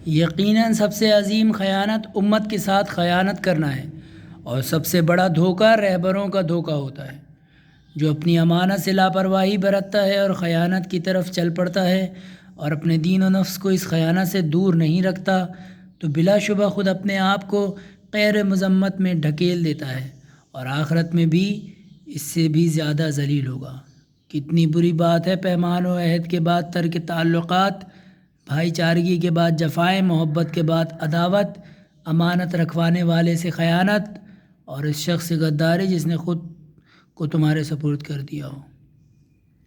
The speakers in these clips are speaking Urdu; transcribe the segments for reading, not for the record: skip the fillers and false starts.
یقیناً سب سے عظیم خیانت امت کے ساتھ خیانت کرنا ہے، اور سب سے بڑا دھوکہ رہبروں کا دھوکہ ہوتا ہے۔ جو اپنی امانت سے لاپرواہی برتتا ہے اور خیانت کی طرف چل پڑتا ہے اور اپنے دین و نفس کو اس خیانت سے دور نہیں رکھتا، تو بلا شبہ خود اپنے آپ کو غیر مذمت میں ڈھکیل دیتا ہے اور آخرت میں بھی اس سے بھی زیادہ ذلیل ہوگا۔ کتنی بری بات ہے پیمان و عہد کے بعد ترک تعلقات، بھائی چارگی کے بعد جفائیں، محبت کے بعد عداوت، امانت رکھوانے والے سے خیانت، اور اس شخص سے غداری جس نے خود کو تمہارے سپرد کر دیا ہو۔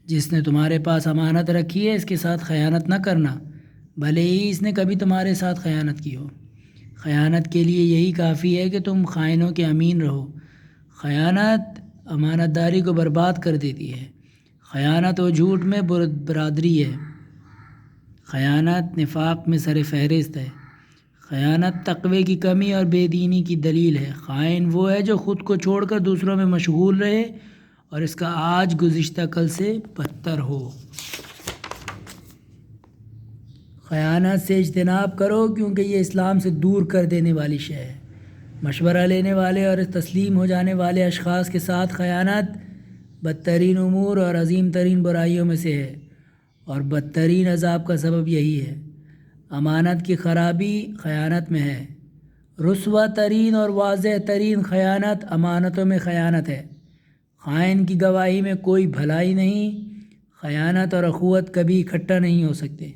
جس نے تمہارے پاس امانت رکھی ہے اس کے ساتھ خیانت نہ کرنا، بھلے ہی اس نے کبھی تمہارے ساتھ خیانت کی ہو۔ خیانت کے لیے یہی کافی ہے کہ تم خائنوں کے امین رہو۔ خیانت امانت داری کو برباد کر دیتی ہے۔ خیانت و جھوٹ میں برادری ہے۔ خیانت نفاق میں سر فہرست ہے۔ خیانت تقوی کی کمی اور بے دینی کی دلیل ہے۔ خائن وہ ہے جو خود کو چھوڑ کر دوسروں میں مشغول رہے اور اس کا آج گزشتہ کل سے بدتر ہو۔ خیانت سے اجتناب کرو کیونکہ یہ اسلام سے دور کر دینے والی شے ہے۔ مشورہ لینے والے اور تسلیم ہو جانے والے اشخاص کے ساتھ خیانت بدترین امور اور عظیم ترین برائیوں میں سے ہے، اور بدترین عذاب کا سبب یہی ہے۔ امانت کی خرابی خیانت میں ہے۔ رسوا ترین اور واضح ترین خیانت امانتوں میں خیانت ہے۔ خائن کی گواہی میں کوئی بھلائی نہیں۔ خیانت اور اخوت کبھی اکٹھا نہیں ہو سکتے۔